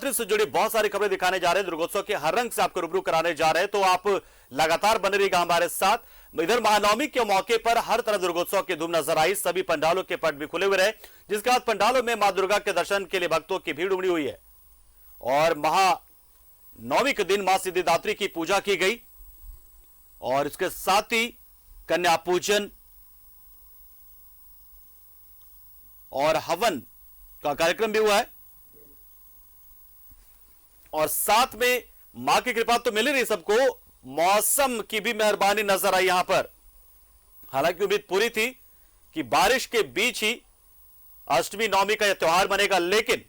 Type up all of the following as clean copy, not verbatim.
नवरात्रि से जुड़ी बहुत सारी खबरें दिखाने जा रहे हैं, दुर्गोत्सव के हर रंग से आपको रूबरू कराने जा रहे हैं, तो आप लगातार बने रहिएगा हमारे साथ। इधर महानवमी के मौके पर हर तरह दुर्गोत्सव की धूम नजर आई, सभी पंडालों के पट भी खुले हुए रहे, जिसके बाद पंडालों में मां दुर्गा के दर्शन के लिए भक्तों की भीड़ उमड़ी हुई है। और महानवमी के दिन मां सिद्धिदात्री की पूजा की गई और इसके साथ ही कन्या पूजन और हवन का कार्यक्रम भी हुआ है। और साथ में मां की कृपा तो मिल ही रही सबको, मौसम की भी मेहरबानी नजर आई यहां पर। हालांकि उम्मीद पूरी थी कि बारिश के बीच ही अष्टमी नवमी का यह त्योहार बनेगा, लेकिन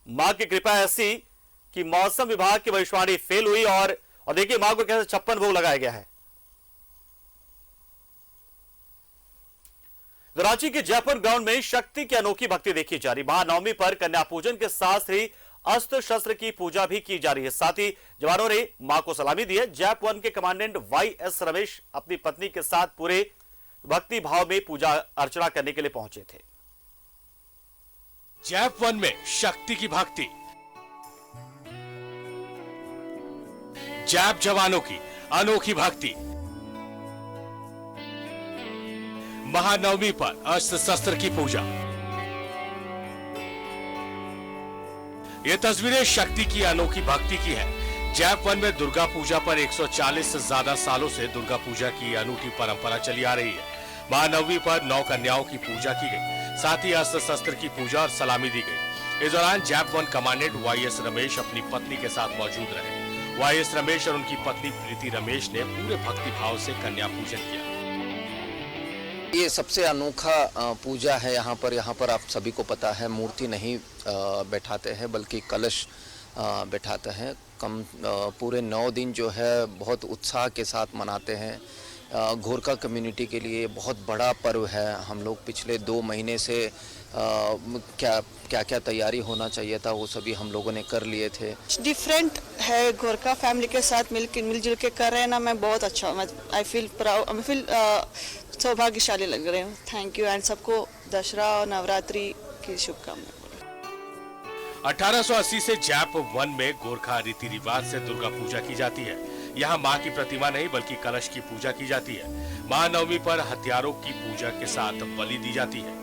मां की कृपा ऐसी कि मौसम विभाग की भविष्यवाणी फेल हुई और देखिए मां को कैसे 56 भोग लगाया गया है। रांची के जयपुर ग्राउंड में शक्ति की अनोखी भक्ति देखी जा रही। महानवमी पर कन्या पूजन के साथ ही अस्त्र शस्त्र की पूजा भी की जा रही है। साथ ही जवानों ने मां को सलामी दी है। जैप 1 के कमांडेंट YS रमेश अपनी पत्नी के साथ पूरे भक्ति भाव में पूजा अर्चना करने के लिए पहुंचे थे। जैप 1 में शक्ति की भक्ति, जैप जवानों की अनोखी भक्ति, महानवमी पर अस्त्र शस्त्र की पूजा। ये तस्वीरें शक्ति की अनोखी भक्ति की है। जैप 1 में दुर्गा पूजा पर 140 से ज्यादा सालों से दुर्गा पूजा की अनूठी परंपरा चली आ रही है। महानवमी पर 9 कन्याओं की पूजा की गई, साथ ही अस्त्र शस्त्र की पूजा और सलामी दी गई। इस दौरान जैप 1 कमांडेंट YS रमेश अपनी पत्नी के साथ मौजूद रहे। YS रमेश और उनकी पत्नी प्रीति रमेश ने पूरे भक्ति भाव से कन्या पूजन किया। ये सबसे अनोखा पूजा है यहाँ पर आप सभी को पता है, मूर्ति नहीं बैठाते हैं बल्कि कलश बैठाते हैं। पूरे 9 दिन जो है बहुत उत्साह के साथ मनाते हैं। गोरखा कम्युनिटी के लिए बहुत बड़ा पर्व है। हम लोग पिछले 2 महीने से क्या तैयारी होना चाहिए था वो सभी हम लोगों ने कर लिए थे। डिफरेंट है, गोरखा फैमिली के साथ मिलजुल के कर रहे हैं ना, मैं बहुत अच्छा, आई फील प्राउड, सौभाग्यशाली लग रहे हूँ। थैंक यू एंड सबको दशहरा और नवरात्रि की शुभकामनाएं। 1880 से जैप 1 में गोरखा रीति रिवाज से दुर्गा पूजा की जाती है। यहाँ माँ की प्रतिमा नहीं बल्कि कलश की पूजा की जाती है। महानवमी पर हथियारों की पूजा के साथ बलि दी जाती है।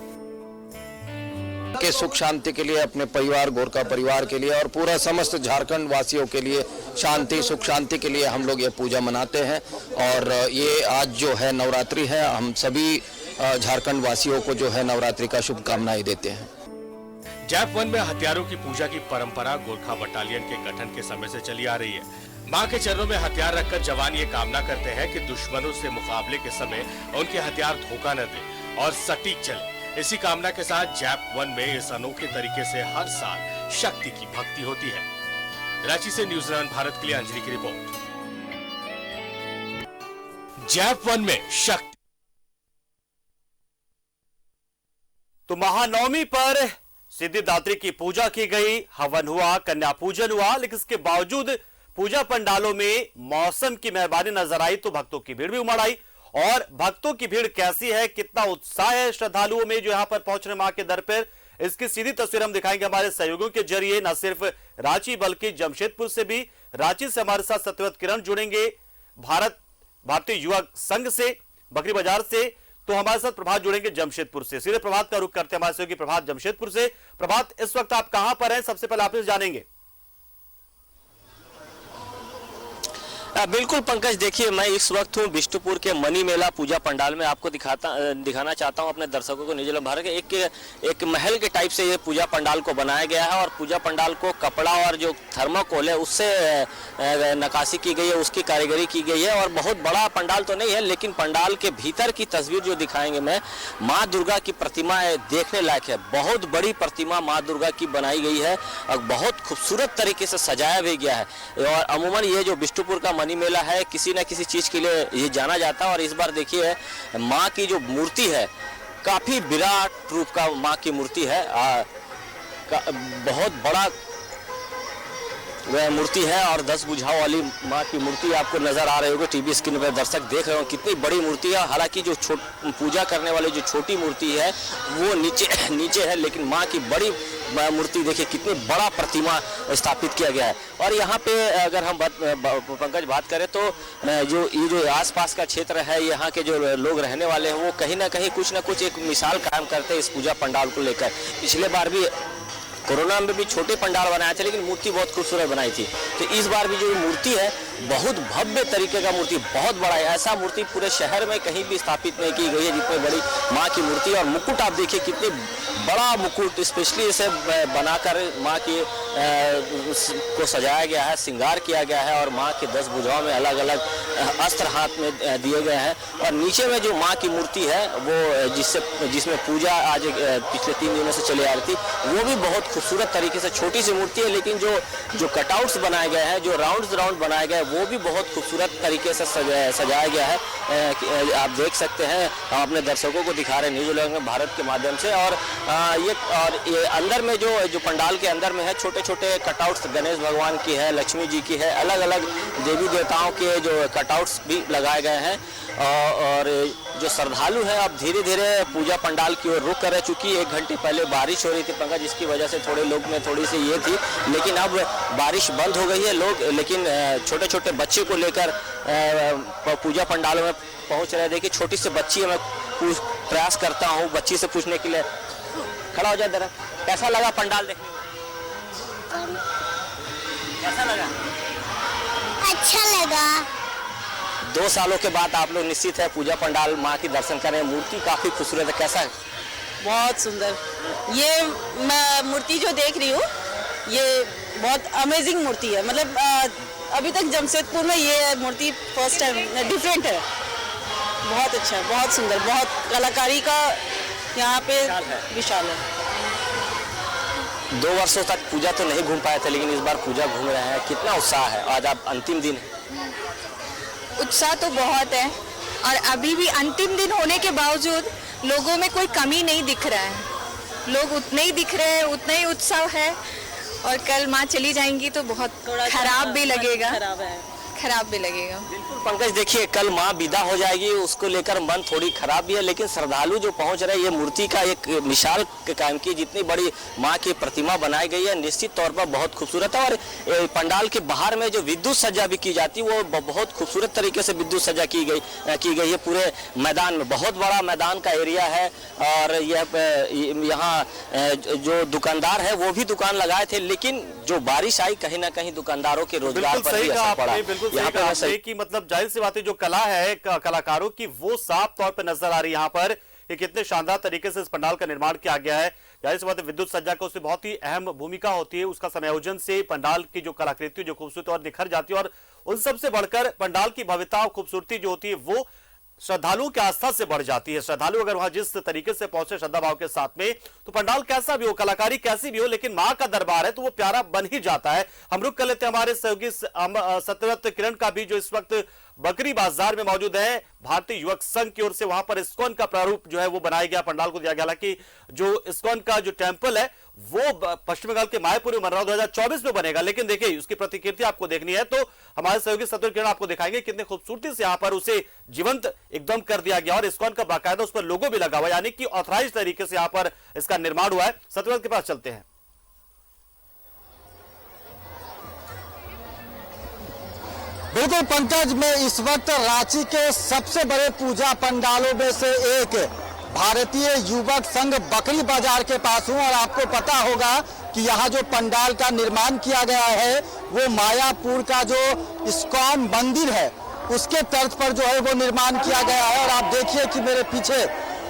के सुख शांति के लिए, अपने परिवार गोरखा परिवार के लिए और पूरा समस्त झारखंड वासियों के लिए शांति सुख शांति के लिए हम लोग ये पूजा मनाते हैं। और ये आज जो है नवरात्रि है, हम सभी झारखंड वासियों को जो है नवरात्रि का शुभकामनाएं देते हैं। जैप 1 में हथियारों की पूजा की परंपरा गोरखा बटालियन के गठन के समय से चली आ रही है। मां के चरणों में हथियार रखकर जवान ये कामना करते हैं कि दुश्मनों से मुकाबले के समय उनके हथियार धोखा न दे और सटीक चले। इसी कामना के साथ जैप 1 में इस अनोखे तरीके से हर साल शक्ति की भक्ति होती है। रांची से न्यूज़ 11 भारत के लिए अंजलि की रिपोर्ट। जैप 1 में शक्ति। तो महानवमी पर सिद्धिदात्री की पूजा की गई, हवन हुआ, कन्या पूजन हुआ, लेकिन इसके बावजूद पूजा पंडालों में मौसम की मेहरबानी नजर आई तो भक्तों की भीड़ भी उमड़ आई। और भक्तों की भीड़ कैसी है, कितना उत्साह है श्रद्धालुओं में जो यहां पर पहुंच रहे मां के दर पर, इसकी सीधी तस्वीर हम दिखाएंगे हमारे सहयोगियों के जरिए। न सिर्फ रांची बल्कि जमशेदपुर से भी। रांची से हमारे साथ सत्यव्रत किरण जुड़ेंगे, भारतीय युवा संघ से, बकरी बाजार से, तो हमारे साथ प्रभात जुड़ेंगे जमशेदपुर से। सीधे प्रभात का रुख करते हैं हमारे सहयोगी प्रभात जमशेदपुर से। प्रभात, इस वक्त आप कहां पर हैं, सबसे पहले आपसे जानेंगे। बिल्कुल पंकज, देखिए मैं इस वक्त हूँ बिष्टुपुर के मनी मेला पूजा पंडाल में। आपको दिखाना चाहता हूँ अपने दर्शकों को न्यूज़ भारत के एक महल के टाइप से ये पूजा पंडाल को बनाया गया है। और पूजा पंडाल को कपड़ा और जो थर्माकोल है उससे नक्काशी की गई है, उसकी कारीगरी की गई है। और बहुत बड़ा पंडाल तो नहीं है, लेकिन पंडाल के भीतर की तस्वीर जो दिखाएंगे मैं, माँ दुर्गा की प्रतिमा देखने लायक है। बहुत बड़ी प्रतिमा माँ दुर्गा की बनाई गई है और बहुत खूबसूरत तरीके से सजाया भी गया है। और अमूमन ये जो बिष्टुपुर का मनी मेला है किसी न किसी चीज के लिए ये जाना जाता है। और इस बार देखिए माँ की जो मूर्ति है, काफी विराट रूप का माँ की मूर्ति है। बहुत बड़ा वह मूर्ति है और 10 भुजाओं वाली माँ की मूर्ति आपको नजर आ रही होगी। टीवी स्क्रीन पर दर्शक देख रहे हो कितनी बड़ी मूर्ति है। हालांकि जो पूजा करने वाली जो छोटी मूर्ति है वो नीचे है, लेकिन माँ की बड़ी मूर्ति देखिए, कितनी बड़ा प्रतिमा स्थापित किया गया है। और यहाँ पे अगर हम पंकज बात करें तो जो आसपास का क्षेत्र है, यहाँ के जो लोग रहने वाले हैं, वो कहीं ना कहीं कुछ ना कुछ एक मिसाल कायम करते हैं इस पूजा पंडाल को लेकर। पिछले बार भी कोरोना में भी छोटे पंडाल बनाए थे, लेकिन मूर्ति बहुत खूबसूरत बनाई थी। तो इस बार भी जो मूर्ति है बहुत भव्य तरीके का मूर्ति, बहुत बड़ा है। ऐसा मूर्ति पूरे शहर में कहीं भी स्थापित नहीं की गई है जितनी बड़ी माँ की मूर्ति। और मुकुट आप देखिए, कितनी बड़ा मुकुट स्पेशली इसे बनाकर माँ की को सजाया गया है, श्रृंगार किया गया है। और माँ के 10 भुजाओं में अलग अलग अस्त्र हाथ में दिए गए हैं। और नीचे में जो माँ की मूर्ति है वो जिसमें पूजा आज पिछले 3 दिनों से चली आ रही थी, वो भी बहुत खूबसूरत तरीके से, छोटी सी मूर्ति है, लेकिन जो कटआउट्स बनाए गए हैं, जो राउंड बनाए गए, वो भी बहुत खूबसूरत तरीके से सजाया गया है। आप देख सकते हैं, हम अपने दर्शकों को दिखा रहे हैं न्यूज़ 11 भारत के माध्यम से। और ये अंदर में जो पंडाल के अंदर में है, छोटे छोटे कटआउट्स गणेश भगवान की है, लक्ष्मी जी की है, अलग अलग देवी देवताओं के जो कटआउट्स भी लगाए गए हैं। और जो श्रद्धालु हैं अब धीरे धीरे पूजा पंडाल की ओर रुख कर रहे, चूँकि 1 घंटे पहले बारिश हो रही थी पंकज, जिसकी वजह से थोड़े लोग में थोड़ी सी ये थी, लेकिन अब बारिश बंद हो गई है। लोग लेकिन छोटे छोटे बच्चे को लेकर पूजा पंडालों में पहुंच रहे हैं। देखिए, छोटी सी बच्ची है, मैं प्रयास करता हूँ बच्ची से पूछने के लिए। खड़ा हो जाए जरा, कैसा लगा पंडाल देखने में? कैसा लगा? अच्छा लगा। 2 सालों के बाद आप लोग निश्चित है पूजा पंडाल माँ की दर्शन करें। मूर्ति काफी खूबसूरत है, कैसा है? बहुत सुंदर। ये मैं मूर्ति जो देख रही हूँ, ये बहुत अमेजिंग मूर्ति है। मतलब अभी तक जमशेदपुर में ये मूर्ति फर्स्ट टाइम डिफरेंट है। बहुत अच्छा, बहुत सुंदर, बहुत कलाकारी का यहाँ पे विशाल है। 2 वर्षों तक पूजा तो नहीं घूम पाए थे, लेकिन इस बार पूजा घूम रहे हैं। कितना उत्साह है? आज आप अंतिम दिन है। उत्साह तो बहुत है, और अभी भी अंतिम दिन होने के बावजूद लोगों में कोई कमी नहीं दिख रहा है। लोग उतने ही दिख रहे हैं, उतना ही उत्साह है। और कल माँ चली जाएंगी तो बहुत खराब भी लगेगा, खराब भी लगेगा। बिल्कुल पंकज, देखिए कल माँ विदा हो जाएगी, उसको लेकर मन थोड़ी खराब भी है, लेकिन श्रद्धालु जो पहुंच रहे हैं, ये मूर्ति का एक मिसाल कायम की। जितनी बड़ी माँ की प्रतिमा बनाई गई है, निश्चित तौर पर बहुत खूबसूरत है। और पंडाल के बाहर में जो विद्युत सज्जा भी की जाती है, वो बहुत खूबसूरत तरीके से विद्युत सज्जा की गई है। पूरे मैदान में बहुत बड़ा मैदान का एरिया है। और यहाँ जो दुकानदार है वो भी दुकान लगाए थे, लेकिन जो बारिश आई, कहीं ना कहीं दुकानदारों के रोजगार पर भी असर पड़ा। यहाँ पे कि मतलब जाहिर सी बात है, जो कला है कलाकारों की, वो साफ तौर पे नजर आ रही है यहाँ पर कि कितने शानदार तरीके से इस पंडाल का निर्माण किया गया है। जाहिर सी बात है, विद्युत सज्जा को उससे बहुत ही अहम भूमिका होती है। उसका समायोजन से पंडाल की जो कलाकृति, जो खूबसूरती और निखर जाती है। और उन सबसे बढ़कर पंडाल की भव्यता और खूबसूरती जो होती है, वो श्रद्धालुओं की आस्था से बढ़ जाती है। श्रद्धालु अगर वहां जिस तरीके से पहुंचे श्रद्धा भाव के साथ में, तो पंडाल कैसा भी हो, कलाकारी कैसी भी हो, लेकिन मां का दरबार है तो वो प्यारा बन ही जाता है। हम रुक कर लेते हैं हमारे सहयोगी सत्यव्रत किरण का भी, जो इस वक्त बकरी बाजार में मौजूद है। भारतीय युवक संघ की ओर से वहां पर इस्कॉन का प्रारूप जो है वो बनाया गया, पंडाल को दिया गया। हालांकि जो इस्कॉन का जो टेंपल है वो पश्चिम बंगाल के मायापुर में बन रहा है, 2024 में बनेगा। लेकिन देखिए, उसकी प्रतिकृति आपको देखनी है तो हमारे सहयोगी सत्यव्रत किरण आपको दिखाएंगे कितने खूबसूरती से यहाँ पर उसे जीवंत एकदम कर दिया गया। और इस्कॉन का बाकायदा उस पर लोगो भी लगा हुआ है, यानी कि ऑथराइज तरीके से यहाँ पर इसका निर्माण हुआ है। सत्यव्रत के पास चलते हैं। बिल्कुल पंकज, मैं इस वक्त रांची के सबसे बड़े पूजा पंडालों में से एक भारतीय युवक संघ बकरी बाजार के पास हूं। और आपको पता होगा कि यहाँ जो पंडाल का निर्माण किया गया है, वो मायापुर का जो इस्कॉन मंदिर है उसके तर्ज पर जो है वो निर्माण किया गया है। और आप देखिए कि मेरे पीछे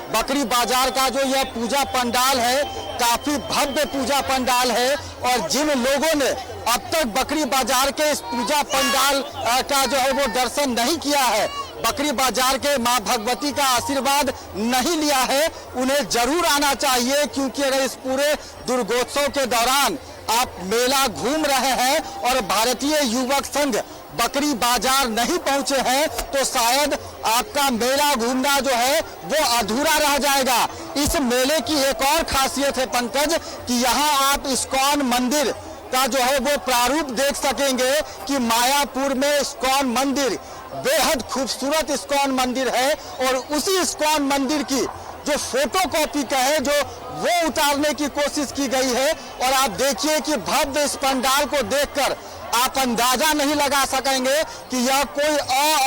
बकरी बाजार का जो यह पूजा पंडाल है, काफी भव्य पूजा पंडाल है। और जिन लोगों ने अब तक बकरी बाजार के इस पूजा पंडाल का जो है वो दर्शन नहीं किया है, बकरी बाजार के मां भगवती का आशीर्वाद नहीं लिया है, उन्हें जरूर आना चाहिए। क्योंकि अगर इस पूरे दुर्गोत्सव के दौरान आप मेला घूम रहे हैं और भारतीय युवक संघ बकरी बाजार नहीं पहुंचे हैं, तो शायद आपका मेला घूमना जो है वो अधूरा रह जाएगा। इस मेले की एक और खासियत है पंकज, कि यहाँ आप इस्कॉन मंदिर का जो है वो प्रारूप देख सकेंगे कि मायापुर में इस्कॉन मंदिर बेहद खूबसूरत इस्कॉन मंदिर है। और उसी इस्कॉन मंदिर की जो फोटोकॉपी का है जो वो उतारने की कोशिश की गई है। और आप देखिए कि भव्य इस पंडाल को देखकर आप अंदाजा नहीं लगा सकेंगे कि यह कोई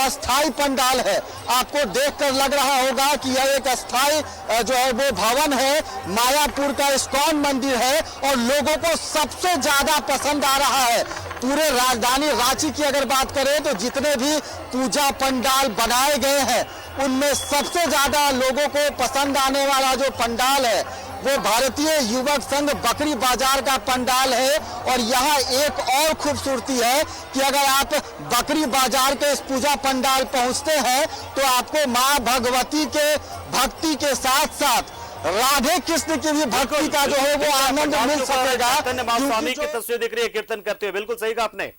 अस्थाई पंडाल है। आपको देखकर लग रहा होगा कि यह एक अस्थाई जो है वो भवन है, मायापुर का इस्कॉन मंदिर है और लोगों को सबसे ज्यादा पसंद आ रहा है। पूरे राजधानी रांची की अगर बात करें तो जितने भी पूजा पंडाल बनाए गए हैं उनमें सबसे ज्यादा लोगों को पसंद आने वाला जो पंडाल है वो भारतीय युवक संघ बकरी बाजार का पंडाल है। और यहाँ एक और खूबसूरती है कि अगर आप बकरी बाजार के इस पूजा पंडाल पहुंचते हैं तो आपको मां भगवती के भक्ति के साथ साथ राधे कृष्ण की भी भक्ति का जो है वो आनंद मिल सकेगा। स्वामी की तस्वीर दिख रही है कीर्तन करते हुए, बिल्कुल सही कहा आपने।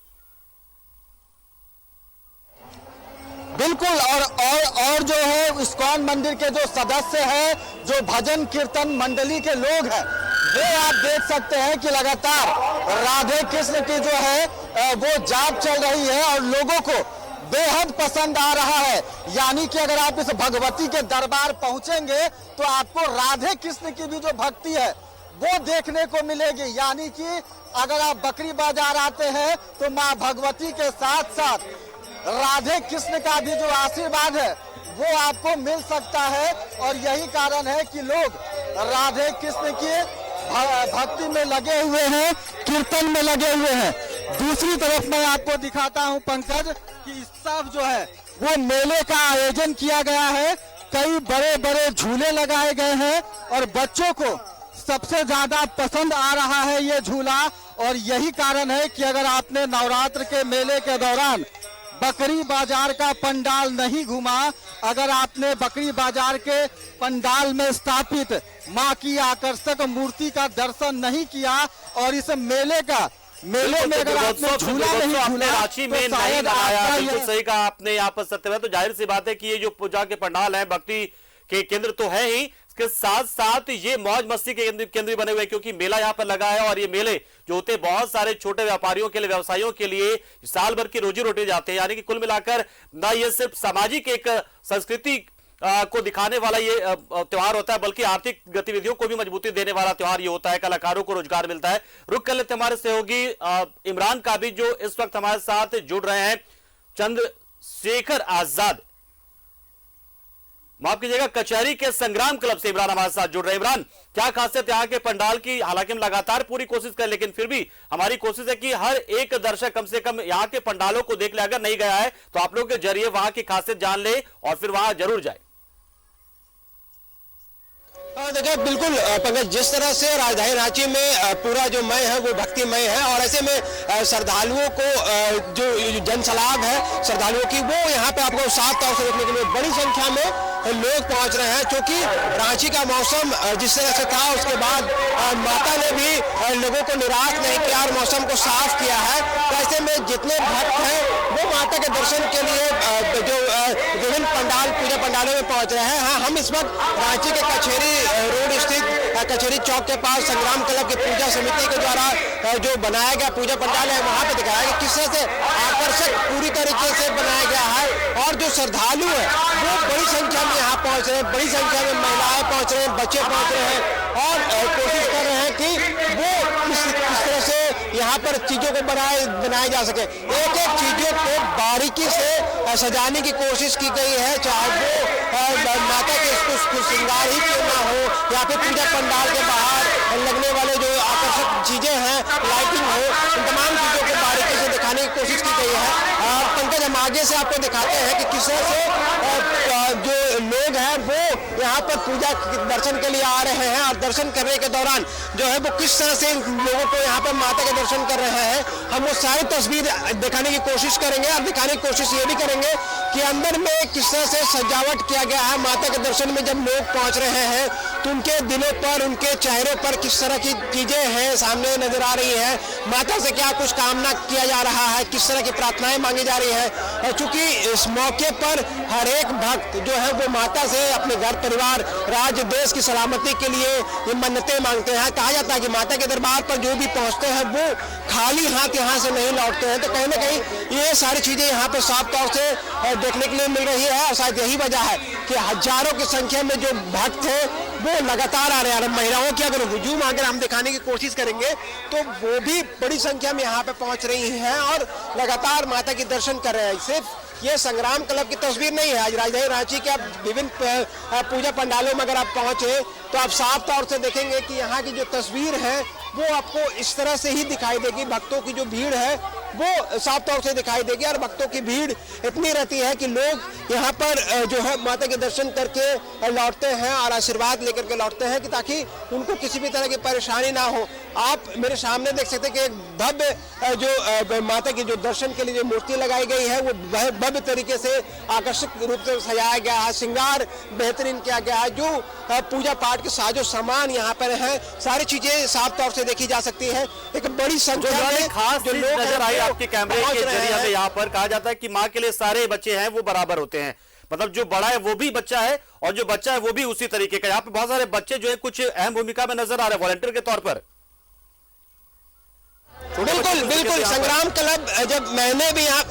बिल्कुल। और जो है इस्कॉन मंदिर के जो सदस्य हैं, जो भजन कीर्तन मंडली के लोग हैं, वो आप देख सकते हैं कि लगातार राधे कृष्ण की जो है वो जाप चल रही है और लोगों को बेहद पसंद आ रहा है। यानी कि अगर आप इस भगवती के दरबार पहुंचेंगे तो आपको राधे कृष्ण की भी जो भक्ति है वो देखने को मिलेगी। यानी कि अगर आप बकरी बाजार आते हैं तो मां भगवती के साथ साथ राधे कृष्ण का भी जो आशीर्वाद है वो आपको मिल सकता है। और यही कारण है कि लोग राधे कृष्ण की भक्ति में लगे हुए हैं, कीर्तन में लगे हुए हैं। दूसरी तरफ मैं आपको दिखाता हूं पंकज कि इस सब जो है वो मेले का आयोजन किया गया है। कई बड़े बड़े झूले लगाए गए हैं और बच्चों को सबसे ज्यादा पसंद आ रहा है ये झूला। और यही कारण है कि अगर आपने नवरात्र के मेले के दौरान बकरी बाजार का पंडाल नहीं घूमा, अगर आपने बकरी बाजार के पंडाल में स्थापित मां की आकर्षक मूर्ति का दर्शन नहीं किया और इस मेले में अगर आपने झूला नहीं झूला रांची में नहीं लगाया, बिल्कुल सही कहा आपने। यहाँ पर सत्य है तो जाहिर सी बात है कि ये जो पूजा के पंडाल है भक्ति के केंद्र तो है ही, इसके साथ साथ ये मौज मस्ती के केंद्र बने हुए, क्योंकि मेला यहाँ पर लगा है और ये मेले जो होते हैं बहुत सारे छोटे व्यापारियों के लिए, व्यवसायियों के लिए साल भर की रोजी रोटी जाते हैं। यानी कि कुल मिलाकर ना ये सिर्फ सामाजिक एक संस्कृति को दिखाने वाला ये त्योहार होता है, बल्कि आर्थिक गतिविधियों को भी मजबूती देने वाला त्योहार ये होता है। कलाकारों को रोजगार मिलता है। रुक कर लेते हमारे सहयोगी इमरान काबिज जो इस वक्त हमारे साथ जुड़ रहे हैं, चंद्रशेखर आजाद, माफ कीजिएगा, कचहरी के संग्राम क्लब से इमरान हमारे साथ जुड़ रहे हैं। इमरान, क्या खासियत यहाँ के पंडाल की? हालांकि हम लगातार पूरी कोशिश करें लेकिन फिर भी हमारी कोशिश है कि हर एक दर्शक कम से कम यहाँ के पंडालों को देख ले, अगर नहीं गया है तो आप लोगों के जरिए वहां की खासियत जान ले और फिर वहां जरूर जाए। देखिए बिल्कुल पंकज, जिस तरह से राजधानी रांची में पूरा जो मय है वो भक्तिमय है और ऐसे में श्रद्धालुओं को जो जनसलाब है श्रद्धालुओं की वो यहाँ पे आपको साफ तौर से देखने के लिए बड़ी संख्या में लोग पहुंच रहे हैं। क्योंकि रांची का मौसम जिस तरह से था उसके बाद माता ने भी लोगों को निराश नहीं किया और मौसम को साफ किया है। तो ऐसे में जितने भक्त हैं वो माता के दर्शन के लिए जो विभिन्न पंडाल पूजा पंडालों में पहुंच रहे हैं। हाँ, हम इस वक्त रांची के कचहरी रोड स्थित कचहरी चौक के पास संग्राम क्लब की पूजा समिति के द्वारा जो बनाया गया पूजा पंडाल है वहां पे दिखाया गया किस तरह से आकर्षक पूरी तरीके से बनाया गया है। और जो श्रद्धालु है वो बड़ी संख्या में यहाँ पहुंच रहे हैं, बड़ी संख्या में महिलाएं पहुंच रहे हैं, बच्चे पहुंच रहे हैं और कोशिश कर रहे हैं कि वो किस तरह से यहाँ पर चीजों को बनाया जा सके। एक एक चीजों को बारीकी से सजाने की कोशिश की गई है, चाहे वो माता के श्रृंगार ही क्यों ना हो या फिर पूजा पंडाल के बाहर लगने वाले जो आकर्षक चीजें हैं, लाइटिंग हो, इन तमाम चीजों को बारीकी से दिखाने की कोशिश की गई है। पंकज, हम आगे से आपको दिखाते हैं कि किस तरह से जो लोग हैं वो यहाँ पर पूजा दर्शन के लिए आ रहे हैं और दर्शन करने के दौरान जो है वो किस तरह से लोगों को यहाँ पर माता के दर्शन कर रहे हैं, हम वो सारी तस्वीर दिखाने की कोशिश करेंगे और दिखाने की कोशिश ये भी करेंगे कि अंदर में किस तरह से सजावट किया गया है। माता के दर्शन में जब लोग पहुंच रहे हैं तो उनके दिलों पर, उनके चेहरों पर किस तरह की चीजें हैं सामने नजर आ रही है। माता से क्या कुछ कामना किया जा रहा है, किस तरह की प्रार्थनाएं मांगी जा रही है। और चूंकि इस मौके पर हर एक भक्त जो है वो माता से अपने घर परिवार, राज्य, देश की सलामती के लिए ये मन्नतें मांगते हैं। कहा जाता है कि माता के दरबार पर जो भी पहुंचते हैं वो खाली हाथ यहाँ से नहीं लौटते हैं। तो कहीं ना कहीं ये सारी चीजें यहाँ पर साफ तौर से देखने के लिए मिल रही है। और शायद यही वजह है कि हजारों की संख्या में जो भक्त हैं वो लगातार आ रहे हैं। महिलाओं की अगर हुजूम अगर हम दिखाने की कोशिश करेंगे तो वो भी बड़ी संख्या में यहाँ पे पहुंच रही हैं और लगातार माता के दर्शन कर रहे हैं। सिर्फ ये संग्राम क्लब की तस्वीर नहीं है। आज राजधानी रांची के आप विभिन्न पूजा पंडालों में अगर आप पहुंचे तो आप साफ तौर से देखेंगे कि यहाँ की जो तस्वीर है वो आपको इस तरह से ही दिखाई देगी। भक्तों की जो भीड़ है वो साफ तौर से दिखाई देगी और भक्तों की भीड़ इतनी रहती है कि लोग यहाँ पर जो है माता के दर्शन करके लौटते हैं और आशीर्वाद लेकर के लौटते हैं कि ताकि उनको किसी भी तरह की परेशानी ना हो। आप मेरे सामने देख सकते हैं कि एक भव्य जो माता की जो दर्शन के लिए जो मूर्ति लगाई गई है वो भव्य तरीके से आकर्षक रूप से सजाया गया है, श्रृंगार बेहतरीन किया गया है। जो पूजा पाठ के साजो सामान यहाँ पर है सारी चीजें साफ तौर से देखी जा सकती है। एक बड़ी संख्या में खास जो लोग नजर आए आपके कैमरे के जरिए में यहाँ पर कहा जाता है कि माँ के लिए सारे बच्चे हैं वो बराबर होते हैं, मतलब जो बड़ा है वो भी बच्चा है और जो बच्चा है वो भी उसी तरीके का। यहाँ पे बहुत सारे बच्चे जो है कुछ अहम भूमिका में नजर आ रहे हैं वॉलंटियर के तौर पर। बिल्कुल संग्राम क्लब जब मैंने भी यहाँ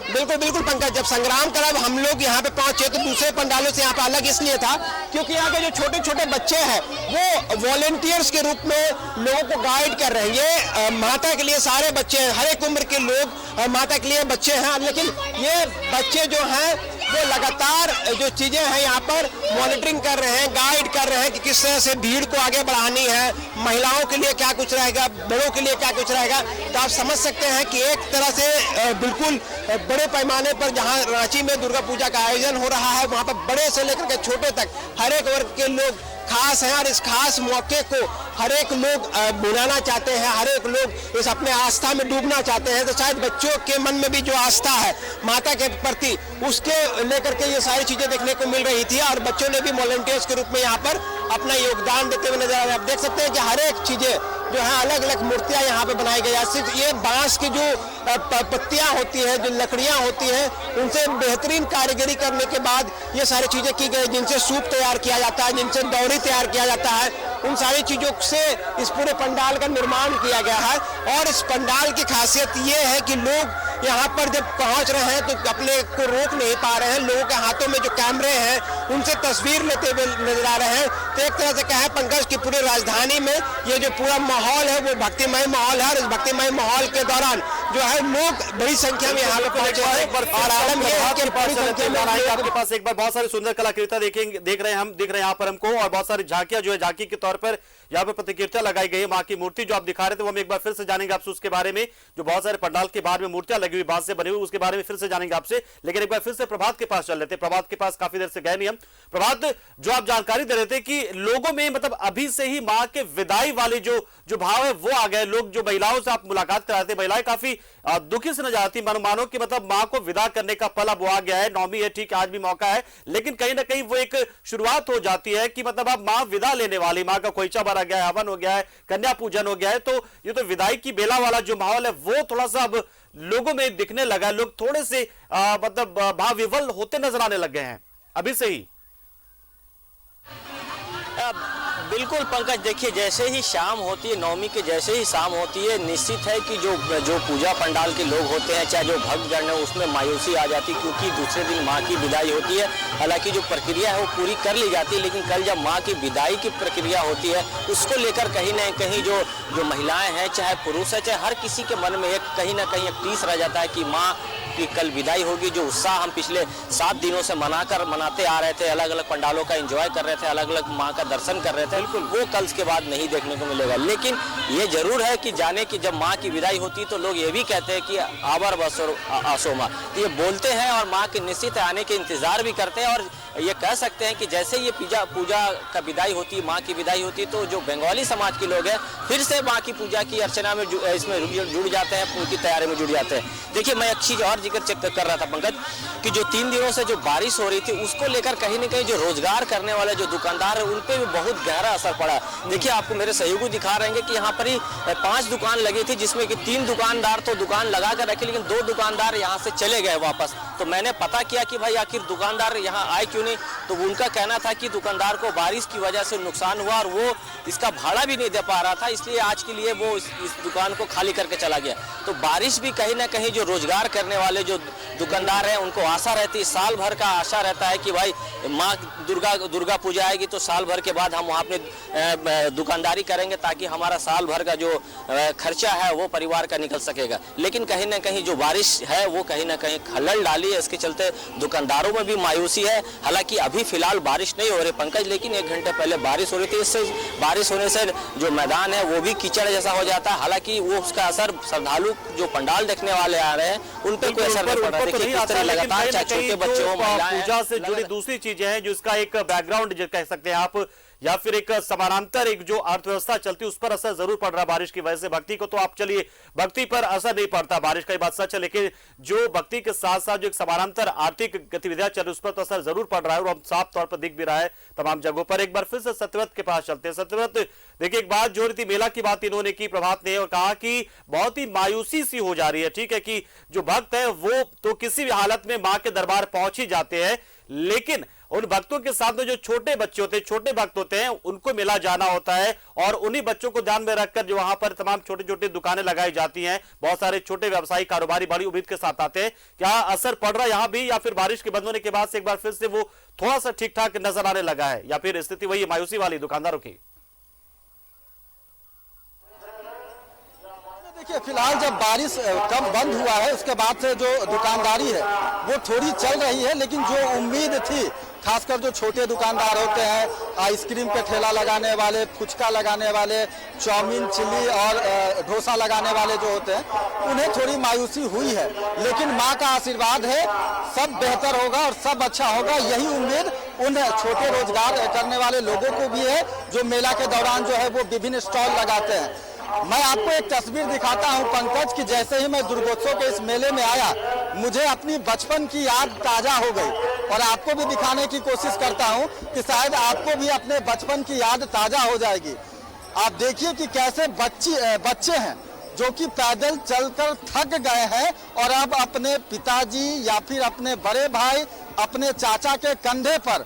बिल्कुल पंकज, जब संग्राम क्लब हम लोग यहाँ पे पहुंचे तो दूसरे पंडालों से यहाँ पे अलग इसलिए था क्योंकि यहाँ के जो छोटे छोटे बच्चे हैं वो वॉलेंटियर्स के रूप में लोगों को गाइड कर रहे हैं। ये माता के लिए सारे बच्चे हैं, हर एक उम्र के लोग माता के लिए बच्चे हैं, लेकिन ये बच्चे जो हैं वो लगातार जो चीजें हैं यहाँ पर मॉनिटरिंग कर रहे हैं, गाइड कर रहे हैं कि किस तरह से भीड़ को आगे बढ़ानी है, महिलाओं के लिए क्या कुछ रहेगा, बड़ों के लिए क्या कुछ रहेगा। तो आप समझ सकते हैं कि एक तरह से बिल्कुल बड़े पैमाने पर जहाँ रांची में दुर्गा पूजा का आयोजन हो रहा है वहाँ पर बड़े से लेकर के छोटे तक हर एक वर्ग के लोग खास हैं और इस खास मौके को हर एक लोग मनाना चाहते हैं, हर एक लोग इस अपने आस्था में डूबना चाहते हैं। तो शायद बच्चों के मन में भी जो आस्था है माता के प्रति उसके लेकर के ये सारी चीजें देखने को मिल रही थी और बच्चों ने भी वॉलंटियर्स के रूप में यहाँ पर अपना योगदान देते हुए नजर आ रहे हैं। आप देख सकते हैं कि हर एक चीजें जो है अलग अलग मूर्तियां यहाँ पे बनाई गई है। सिर्फ ये बांस की जो पत्तियां होती है, जो लकड़ियां होती हैं, उनसे बेहतरीन कारीगरी करने के बाद ये सारी चीजें की गई, जिनसे सूप तैयार किया जाता है, जिनसे दौरी तैयार किया जाता है, उन सारी चीजों से इस पूरे पंडाल का निर्माण किया गया है। और इस पंडाल की खासियत ये है कि लोग यहाँ पर जब पहुंच रहे हैं तो अपने को रोक नहीं पा रहे हैं। लोगों के हाथों में जो कैमरे हैं उनसे तस्वीर लेते हुए नजर आ रहे हैं। तो एक तरह से कहें पंकज की पूरी राजधानी में ये जो पूरा माहौल है वो भक्तिमय माहौल है और इस भक्तिमय माहौल के दौरान जो है लोग बड़ी संख्या में यहाँ पे पहुंचे हैं और आलम ये है कि बड़ी संख्या में आपके पास एक बार बहुत सारी सुंदर कलाकृतियां देख रहे हैं यहाँ पर हमको, और बहुत सारी झांकियां जो है झांकी के तौर पर यहाँ पे प्रतिकृतियां लगाई गई है। माँ की मूर्ति जो आप दिखा रहे थे वो हम एक बार फिर से जानेंगे आपसे उसके बारे में, जो बहुत सारे पंडाल के बाहर में मूर्तियां लगी हुई बांस से बनी हुई उसके बारे में फिर से जानेंगे आपसे। लेकिन एक बार फिर से प्रभात के पास चल रहे थे, प्रभात के पास काफी देर से गए नहीं हम। प्रभात, जो आप जानकारी दे रहे थे कि लोगों में मतलब अभी से ही माँ के विदाई वाले जो भाव है वो आ गए। लोग जो महिलाओं से आप मुलाकात कराते थे, महिलाएं काफी दुखी से नजर आती, मानो कि मतलब माँ को विदा करने का पल अब वो आ गया है। नौमी है, ठीक, आज भी मौका है, लेकिन कहीं ना कहीं वो एक शुरुआत हो जाती है कि मतलब अब माँ विदा लेने वाली, माँ का खोइचा भरा गया है, हवन हो गया है, कन्या पूजन हो गया है। तो ये तो विदाई की बेला वाला जो माहौल है वो थोड़ा सा अब लोगों में दिखने लगा है। लोग थोड़े से मतलब भाव विवल होते नजर आने लग गए हैं अभी से ही। बिल्कुल पंकज, देखिए जैसे ही शाम होती है, नौमी के जैसे ही शाम होती है, निश्चित है कि जो पूजा पंडाल के लोग होते हैं, चाहे जो भक्तगण है, उसमें मायूसी आ जाती है क्योंकि दूसरे दिन माँ की विदाई होती है। हालांकि जो प्रक्रिया है वो पूरी कर ली जाती है, लेकिन कल जब माँ की विदाई की प्रक्रिया होती है उसको लेकर कहीं ना कहीं जो महिलाएं हैं, चाहे पुरुष है, चाहे हर किसी के मन में एक कहीं ना कहीं एक टीस रह जाता है कि माँ की कल विदाई होगी। जो उत्साह हम पिछले 7 दिनों से मनाते आ रहे थे, अलग अलग पंडालों का एंजॉय कर रहे थे, अलग अलग माँ का दर्शन कर रहे थे, वो कल के बाद नहीं देखने को मिलेगा। लेकिन ये जरूर है कि जाने की जब माँ की विदाई होती है तो लोग ये भी कहते हैं कि आवर बस और आसो माँ, तो ये बोलते हैं और माँ के निश्चित आने के इंतजार भी करते हैं। और ये कह सकते हैं कि जैसे ये पूजा का विदाई होती, माँ की विदाई होती, तो जो बंगाली समाज के लोग हैं फिर से माँ की पूजा की अर्चना में इसमें जुड़ जाते हैं, उनकी तैयारी में जुड़ जाते हैं। देखिए, मैं एक चीज और जिक्र चेक कर रहा था पंकज, कि जो 3 दिनों से जो बारिश हो रही थी उसको लेकर कहीं न कहीं जो रोजगार करने वाले जो दुकानदार है उन पे भी बहुत गहरा असर पड़ा। देखिए, आपको मेरे सहयोगी दिखा रहे हैं कि यहाँ पर ही 5 दुकान लगी थी, जिसमें कि 3 दुकानदार तो दुकान लगा कर रखे, लेकिन 2 दुकानदार यहाँ से चले गए वापस। तो मैंने पता किया कि भाई आखिर दुकानदार यहाँ आए क्यों नहीं, तो उनका कहना था कि दुकानदार को बारिश की वजह से नुकसान हुआ और वो इसका भाड़ा भी नहीं दे पा रहा था, इसलिए आज के लिए वो इस दुकान को खाली करके चला गया। तो बारिश भी कहीं ना कहीं जो रोजगार करने वाले जो दुकानदार हैं उनको आशा रहती है, साल भर का आशा रहता है कि भाई माँ दुर्गा पूजा आएगी तो साल भर के बाद हम वहाँ अपने दुकानदारी करेंगे ताकि हमारा साल भर का जो खर्चा है वो परिवार का निकल सकेगा। लेकिन कहीं ना कहीं जो बारिश है वो कहीं ना कहीं खलल डाली है, इसके चलते दुकानदारों में भी मायूसी है। हालांकि अभी फिलहाल बारिश नहीं हो रही पंकज, लेकिन 1 घंटे पहले बारिश हो रही थी। इससे बारिश होने से जो मैदान है वो भी कीचड़ जैसा हो जाता है। हालांकि वो उसका असर श्रद्धालु जो पंडाल देखने वाले आ रहे हैं उन पर कोई असर नहीं पड़ रहा। देखिए, किस तरह लगातार चाहे छोटे बच्चों, पूजा से जुड़ी दूसरी चीजें हैं जिसका एक बैकग्राउंड कह सकते हैं आप, या फिर एक समानांतर एक जो अर्थव्यवस्था चलती है उस पर असर जरूर पड़ रहा है बारिश की वजह से। भक्ति को तो आप चलिए, भक्ति पर असर नहीं पड़ता, बारिश का ही बात सच है, लेकिन जो भक्ति के साथ साथ जो एक समानांतर आर्थिक गतिविधियां चल रही उस पर तो असर जरूर पड़ रहा है, और अब साफ तौर पर दिख भी रहा है तमाम जगहों पर। एक बार फिर से सत्यव्रत के पास चलते हैं। सत्यव्रत, देखिए, एक बात जो रही थी, मेला की बात इन्होंने की, प्रभात ने, और कहा कि बहुत ही मायूसी सी हो जा रही है। ठीक है कि जो भक्त है वो तो किसी भी हालत में मां के दरबार पहुंच ही जाते हैं, लेकिन उन भक्तों के साथ में जो छोटे बच्चे होते हैं, छोटे भक्त होते हैं, उनको मिला जाना होता है, और उन्हीं बच्चों को ध्यान में रखकर जो वहां पर तमाम छोटी छोटी दुकानें लगाई जाती हैं, बहुत सारे छोटे व्यवसायी कारोबारी बड़ी उम्मीद के साथ आते हैं। क्या असर पड़ रहा है यहां भी, या फिर बारिश के बंद होने के बाद से एक बार फिर से वो थोड़ा सा ठीक ठाक नजर आने लगा है, या फिर स्थिति वही मायूसी वाली दुकानदारों की? देखिए, फिलहाल जब बारिश कम बंद हुआ है उसके बाद से जो दुकानदारी है वो थोड़ी चल रही है, लेकिन जो उम्मीद थी, खासकर जो छोटे दुकानदार होते हैं, आइसक्रीम के ठेला लगाने वाले, फुचका लगाने वाले, चाउमीन, चिल्ली और डोसा लगाने वाले जो होते हैं, उन्हें थोड़ी मायूसी हुई है। लेकिन माँ का आशीर्वाद है, सब बेहतर होगा और सब अच्छा होगा, यही उम्मीद उन छोटे रोजगार करने वाले लोगों को भी है जो मेला के दौरान जो है वो विभिन्न स्टॉल लगाते हैं। मैं आपको एक तस्वीर दिखाता हूं पंकज, कि जैसे ही मैं दुर्गोत्सव के इस मेले में आया मुझे अपनी बचपन की याद ताजा हो गई, और आपको भी दिखाने की कोशिश करता हूं कि शायद आपको भी अपने बचपन की याद ताजा हो जाएगी। आप देखिए कि कैसे बच्चे हैं जो कि पैदल चलकर थक गए हैं और अब अपने पिताजी या फिर अपने बड़े भाई, अपने चाचा के कंधे पर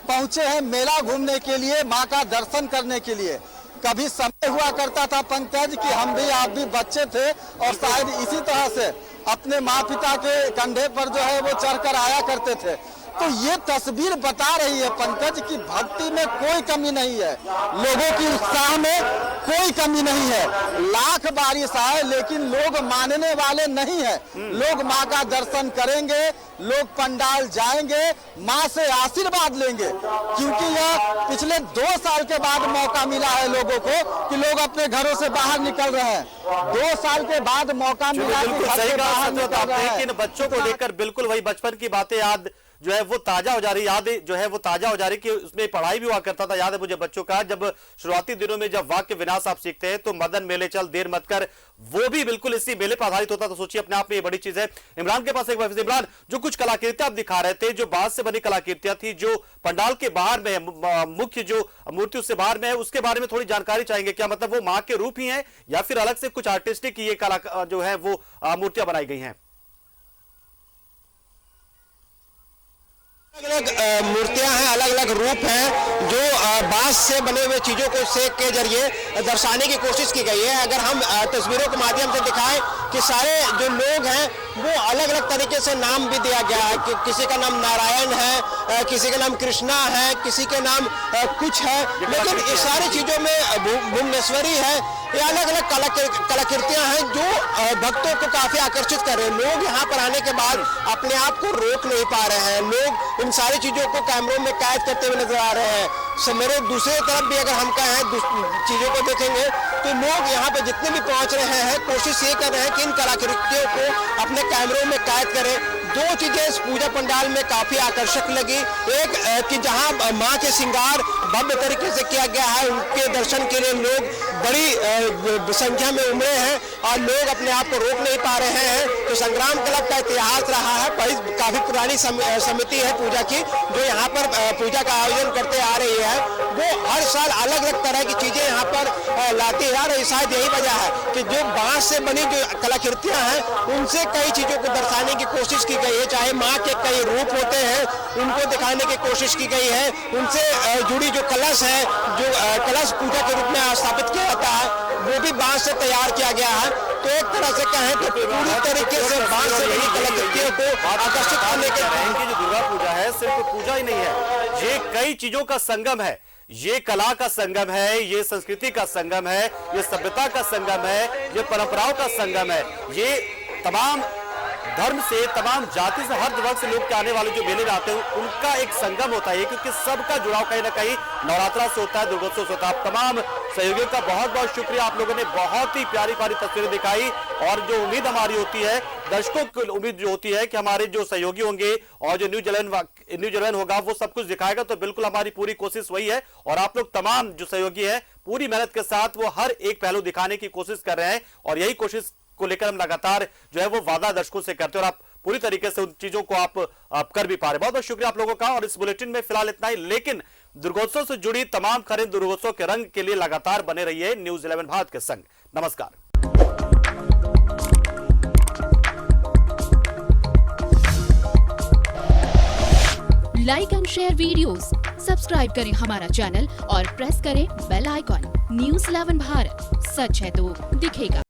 पहुंचे हैं मेला घूमने के लिए, माँ का दर्शन करने के लिए। कभी समय हुआ करता था पंकज कि हम भी, आप भी बच्चे थे और शायद इसी तरह से अपने माँ पिता के कंधे पर जो है वो चढ़कर आया करते थे। तो ये तस्वीर बता रही है पंकज कि भक्ति में कोई कमी नहीं है, लोगों की उत्साह में कोई कमी नहीं है। लाख बारिश आए लेकिन लोग मानने वाले नहीं है। लोग माँ का दर्शन करेंगे, लोग पंडाल जाएंगे, माँ से आशीर्वाद लेंगे, क्योंकि यह पिछले 2 साल के बाद मौका मिला है लोगों को कि लोग अपने घरों से बाहर निकल रहे हैं। 2 साल के बाद मौका मिला, लेकिन बच्चों को देखकर बिल्कुल वही बचपन की बातें याद जो है वो ताजा हो जा रही, याद जो है वो ताजा हो जा रही कि उसमें पढ़ाई भी हुआ करता था। याद है मुझे बच्चों का, जब शुरुआती दिनों में जब वाक्य विनाश आप सीखते हैं तो मदन मेले चल देर मत कर, वो भी बिल्कुल इसी मेले पर आधारित होता। तो सोचिए, अपने आप में ये बड़ी चीज है। इमरान के पास एक बार, इमरान, जो कुछ कलाकृतियां आप दिखा रहे थे, जो बांस से बनी कलाकृतियां थी, जो पंडाल के बाहर में है, मुख्य जो मूर्ति उससे बाहर में है, उसके बारे में थोड़ी जानकारी चाहेंगे। क्या मतलब वो माँ के रूप ही है या फिर अलग से कुछ आर्टिस्टिक ये कला जो है वो मूर्तियां बनाई गई हैं? अलग अलग मूर्तियां हैं, अलग अलग रूप हैं जो बांस से बने हुए चीजों को सेक के जरिए दर्शाने की कोशिश की गई है। अगर हम तस्वीरों के माध्यम से दिखाएं कि सारे जो लोग हैं वो अलग अलग तरीके से नाम भी दिया गया है, कि किसी का नाम नारायण है, किसी का नाम कृष्णा है, किसी के नाम कुछ है, लेकिन इस सारी चीजों में भुवनेश्वरी है। ये अलग अलग कलाकृतियां हैं जो भक्तों को काफी आकर्षित कर रहे हैं। लोग यहाँ पर आने के बाद अपने आप को रोक नहीं पा रहे हैं, लोग इन सारी चीजों को कैमरों में कैद करते हुए नजर आ रहे हैं। मेरे दूसरे तरफ भी अगर हम कहें चीजों को देखेंगे तो लोग यहाँ पे जितने भी पहुंच रहे हैं कोशिश ये कर रहे हैं कि इन कलाकृतियों को अपने कैमरों में कैद करें। दो चीजें इस पूजा पंडाल में काफी आकर्षक लगी, एक कि जहां मां के श्रृंगार भव्य तरीके से किया गया है, उनके दर्शन के लिए लोग बड़ी संख्या में उमड़े हैं और लोग अपने आप को रोक नहीं पा रहे हैं। तो संग्राम क्लब का इतिहास रहा है, काफी पुरानी समिति है पूजा की जो यहाँ पर पूजा का आयोजन करते आ रही है। वो हर साल अलग अलग तरह की चीजें यहाँ पर लाती है और शायद यही वजह है कि जो बांस से बनी जो कलाकृतियां हैं उनसे कई चीजों को दर्शाने की कोशिश की गई है। चाहे माँ के कई रूप होते हैं उनको दिखाने की कोशिश की गई है, उनसे जुड़ी जो कलश है, जो कलश पूजा के रूप में स्थापित किया जाता है वो भी बांस से तैयार किया गया है। तो एक तरह से कहें तो पूरी तरीके से बांस से बनी कलाकृतियों को आकर्षित करने के जो दुर्गा पूजा है सिर्फ पूजा ही नहीं है, ये कई चीजों का संगम है। ये कला का संगम है, ये संस्कृति का संगम है, ये सभ्यता का संगम है, ये परंपराओं का संगम है। ये तमाम धर्म से, तमाम जाति से, हर वर्ग से लोग के आने वाले जो मेले में आते हैं उनका एक संगम होता है, क्योंकि सबका जुड़ाव कहीं ना कहीं नवरात्रा से होता है, दुर्गोत्सव से होता है। तमाम सहयोगियों का बहुत बहुत शुक्रिया, आप लोगों ने बहुत ही प्यारी प्यारी तस्वीरें दिखाई। और जो उम्मीद हमारी होती है, दर्शकों की उम्मीद जो होती है कि हमारे जो सहयोगी होंगे और जो न्यूज 11 होगा वो सब कुछ दिखाएगा, तो बिल्कुल हमारी पूरी कोशिश वही है। और आप लोग तमाम जो सहयोगी है पूरी मेहनत के साथ वो हर एक पहलू दिखाने की कोशिश कर रहे हैं और यही कोशिश को लेकर हम लगातार जो है वो वादा दर्शकों से करते हैं और आप पूरी तरीके से उन चीजों को आप कर भी पा रहे। बहुत बहुत शुक्रिया आप लोगों का। और इस बुलेटिन में फिलहाल इतना ही, लेकिन दुर्गोत्सव से जुड़ी तमाम खबरें दुर्गोत्सव के रंग के लिए लगातार बने रहिए न्यूज 11 भारत के संग। नमस्कार। Like and share videos, subscribe करें हमारा चैनल और प्रेस करें बेल आइकॉन। न्यूज 11 भारत, सच है तो दिखेगा।